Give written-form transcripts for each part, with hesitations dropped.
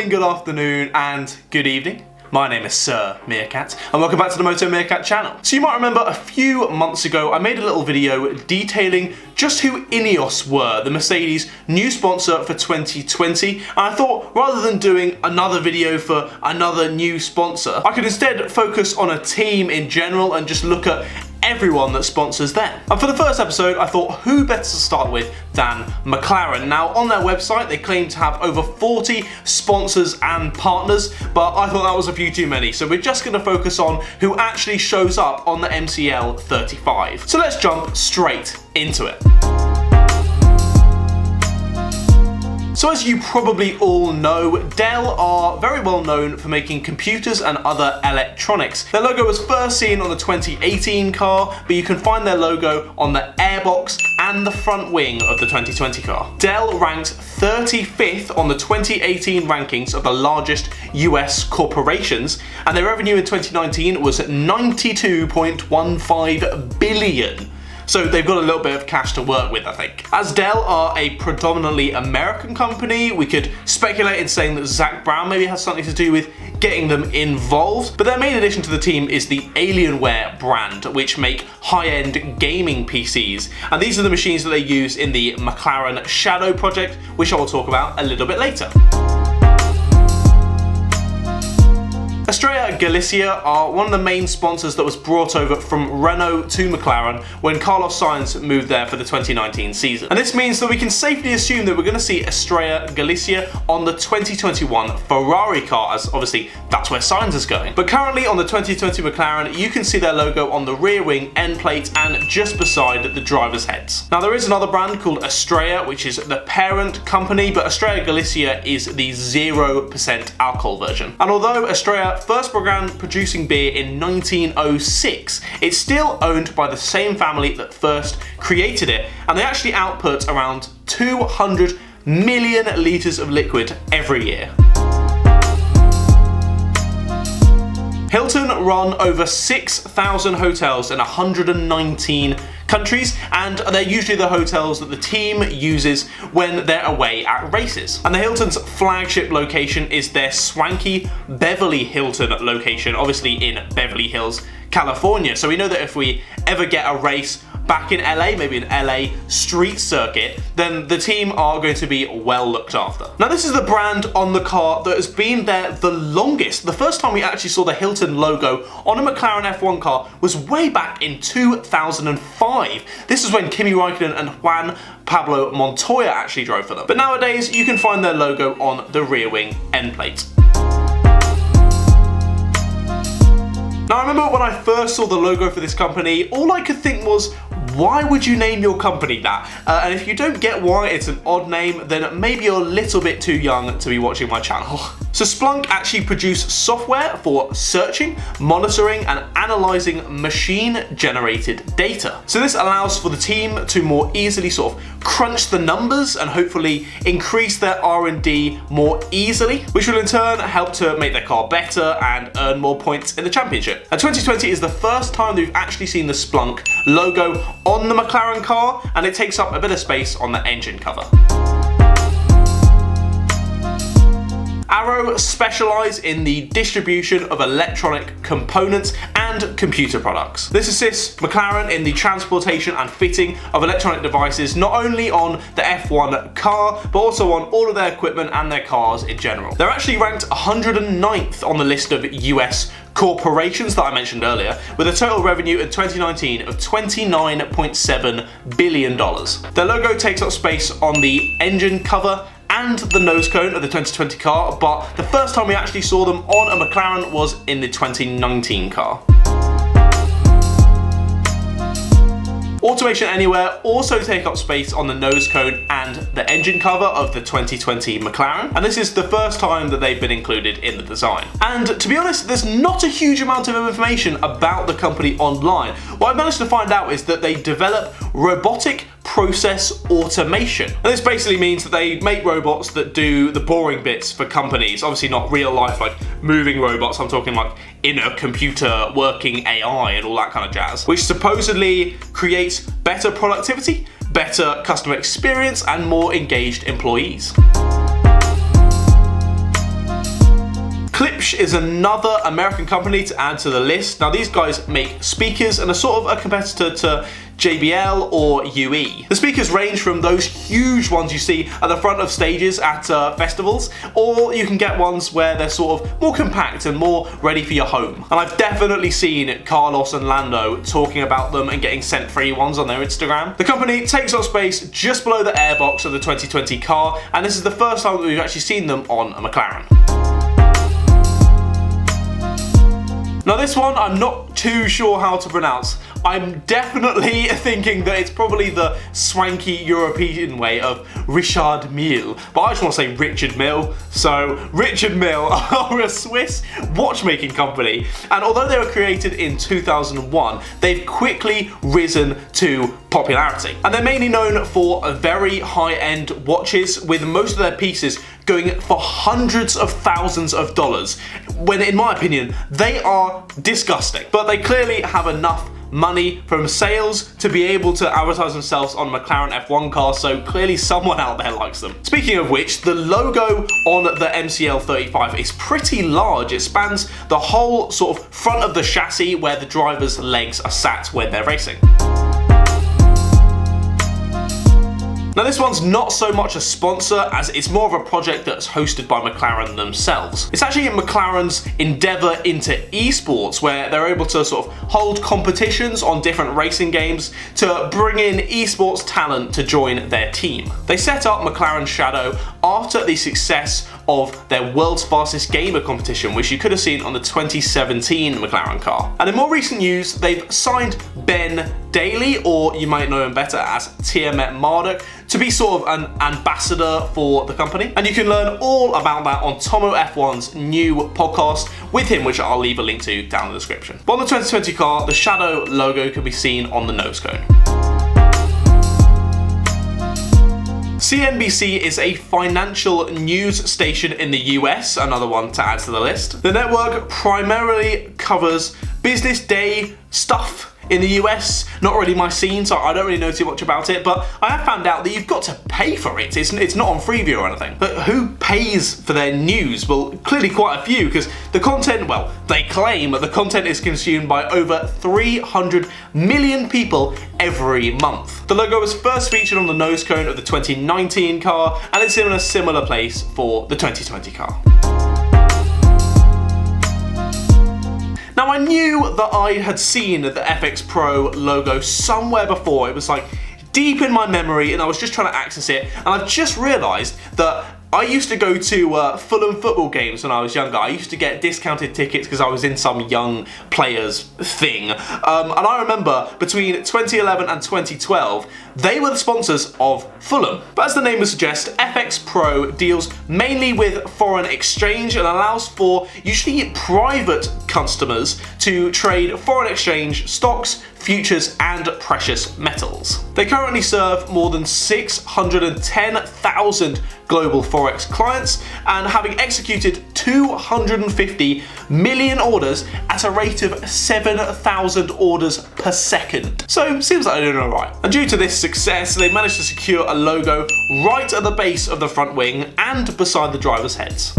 morning, good afternoon, and good evening. My name is Sir Meerkat, and welcome back to the Moto Meerkat channel. So you might remember a few months ago, I made a little video detailing just who Ineos were, the Mercedes new sponsor for 2020. And I thought, rather than doing another video for another new sponsor, I could instead focus on a team in general and just look at everyone that sponsors them. And for the first episode, I thought who better to start with than McLaren. Now, on their website, they claim to have over 40 sponsors and partners, but I thought that was a few too many. So we're just gonna focus on who actually shows up on the MCL 35. So let's jump straight into it. So as you probably all know, Dell are very well known for making computers and other electronics. Their logo was first seen on the 2018 car, but you can find their logo on the airbox and the front wing of the 2020 car. Dell ranked 35th on the 2018 rankings of the largest US corporations, and their revenue in 2019 was 92.15 billion. So they've got a little bit of cash to work with, I think. As Dell are a predominantly American company, we could speculate in saying that Zach Brown maybe has something to do with getting them involved. But their main addition to the team is the Alienware brand, which make high-end gaming PCs. And these are the machines that they use in the McLaren Shadow project, which I will talk about a little bit later. Estrella Galicia are one of the main sponsors that was brought over from Renault to McLaren when Carlos Sainz moved there for the 2019 season. And this means that we can safely assume that we're going to see Estrella Galicia on the 2021 Ferrari car, as obviously that's where Sainz is going. But currently on the 2020 McLaren, you can see their logo on the rear wing end plate and just beside the driver's heads. Now there is another brand called Estrella, which is the parent company, but Estrella Galicia is the 0% alcohol version. And although Estrella first began producing beer in 1906, it's still owned by the same family that first created it, and they actually output around 200 million litres of liquid every year. Hilton run over 6,000 hotels in 119 countries, and they're usually the hotels that the team uses when they're away at races. And the Hilton's flagship location is their swanky Beverly Hilton location, obviously in Beverly Hills, California. So we know that if we ever get a race back in LA, maybe an LA street circuit, then the team are going to be well looked after. Now this is the brand on the car that has been there the longest. The first time we actually saw the Hilton logo on a McLaren F1 car was way back in 2005. This is when Kimi Räikkönen and Juan Pablo Montoya actually drove for them. But nowadays you can find their logo on the rear wing end plate. Now I remember when I first saw the logo for this company, all I could think was, why would you name your company that? And if you don't get why it's an odd name, then maybe you're a little bit too young to be watching my channel. So Splunk actually produce software for searching, monitoring, and analyzing machine-generated data. So this allows for the team to more easily sort of crunch the numbers and hopefully increase their R&D more easily, which will in turn help to make their car better and earn more points in the championship. And 2020 is the first time that we've actually seen the Splunk logo on the McLaren car, and it takes up a bit of space on the engine cover. Arrow specialise in the distribution of electronic components and computer products. This assists McLaren in the transportation and fitting of electronic devices, not only on the F1 car, but also on all of their equipment and their cars in general. They're actually ranked 109th on the list of US corporations that I mentioned earlier, with a total revenue in 2019 of $29.7 billion. Their logo takes up space on the engine cover and the nose cone of the 2020 car, but the first time we actually saw them on a McLaren was in the 2019 car. Automation Anywhere also take up space on the nose cone and the engine cover of the 2020 McLaren, and this is the first time that they've been included in the design. And to be honest, there's not a huge amount of information about the company online. What I've managed to find out is that they develop robotic process automation. And this basically means that they make robots that do the boring bits for companies. Obviously not real life, like moving robots, I'm talking like in a computer working AI and all that kind of jazz, which supposedly creates better productivity, better customer experience, and more engaged employees. Lipsch is another American company to add to the list. Now these guys make speakers and are sort of a competitor to JBL or UE. The speakers range from those huge ones you see at the front of stages at festivals, or you can get ones where they're sort of more compact and more ready for your home. And I've definitely seen Carlos and Lando talking about them and getting sent free ones on their Instagram. The company takes up space just below the airbox of the 2020 car, and this is the first time that we've actually seen them on a McLaren. Now this one I'm not too sure how to pronounce. I'm definitely thinking that it's probably the swanky European way of Richard Mille, but I just want to say Richard Mille. So Richard Mille are a Swiss watchmaking company, and although they were created in 2001, they've quickly risen to popularity. And they're mainly known for very high-end watches, with most of their pieces going for hundreds of thousands of dollars, when in my opinion, they are disgusting. But they clearly have enough money from sales to be able to advertise themselves on McLaren F1 cars, so clearly someone out there likes them. Speaking of which, the logo on the MCL 35 is pretty large. It spans the whole sort of front of the chassis where the driver's legs are sat when they're racing. Now this one's not so much a sponsor as it's more of a project that's hosted by McLaren themselves. It's actually McLaren's endeavour into esports, where they're able to sort of hold competitions on different racing games to bring in esports talent to join their team. They set up McLaren Shadow after the success of their World's Fastest Gamer competition, which you could have seen on the 2017 McLaren car. And in more recent news, they've signed Ben Daly, or you might know him better as Tiametmarduk, to be sort of an ambassador for the company. And you can learn all about that on Tomo F1's new podcast with him, which I'll leave a link to down in the description. But on the 2020 car, the Shadow logo can be seen on the nose cone. CNBC is a financial news station in the US, another one to add to the list. The network primarily covers business day stuff in the US. Not really my scene, so I don't really know too much about it, but I have found out that you've got to pay for it. It's not on Freeview or anything. But who pays for their news? Well, clearly quite a few, because the content, well, they claim that the content is consumed by over 300 million people every month. The logo was first featured on the nose cone of the 2019 car, and it's in a similar place for the 2020 car. Now I knew that I had seen the FXPro logo somewhere before. It was like deep in my memory and I was just trying to access it, and I've just realised that I used to go to Fulham football games when I was younger. I used to get discounted tickets because I was in some young players thing. And I remember between 2011 and 2012, they were the sponsors of Fulham. But as the name would suggest, FXPro deals mainly with foreign exchange and allows for usually private customers to trade foreign exchange stocks, futures and precious metals. They currently serve more than 610,000 global forex clients, and having executed 250 million orders at a rate of 7,000 orders per second. So seems like they're doing alright. And due to this success, they managed to secure a logo right at the base of the front wing and beside the drivers' heads.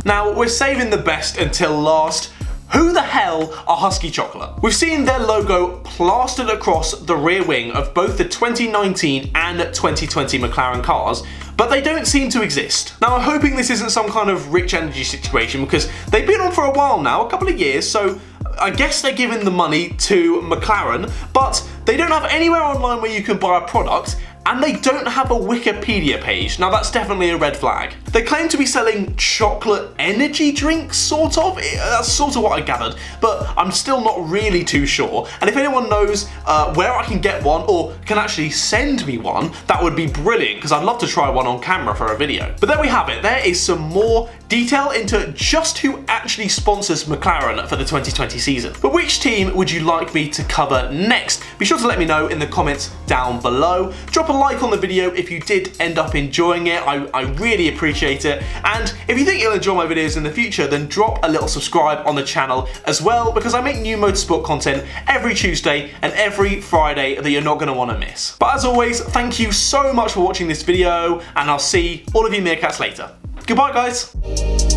Now we're saving the best until last. Who the hell are Husky Chocolate? We've seen their logo plastered across the rear wing of both the 2019 and 2020 McLaren cars, but they don't seem to exist. Now I'm hoping this isn't some kind of rich energy situation, because they've been on for a while now, a couple of years, so I guess they're giving the money to McLaren, but they don't have anywhere online where you can buy a product, and they don't have a Wikipedia page. Now that's definitely a red flag. They claim to be selling chocolate energy drinks, sort of. That's sort of what I gathered, but I'm still not really too sure. And if anyone knows where I can get one, or can actually send me one, that would be brilliant, because I'd love to try one on camera for a video. But there we have it. There is some more detail into just who actually sponsors McLaren for the 2020 season. But which team would you like me to cover next? Be sure to let me know in the comments down below. Drop a like on the video if you did end up enjoying it. I really appreciate it. And if you think you'll enjoy my videos in the future, then drop a little subscribe on the channel as well, because I make new motorsport content every Tuesday and every Friday that you're not going to want to miss. But as always, thank you so much for watching this video, and I'll see all of you meerkats later. Goodbye, guys.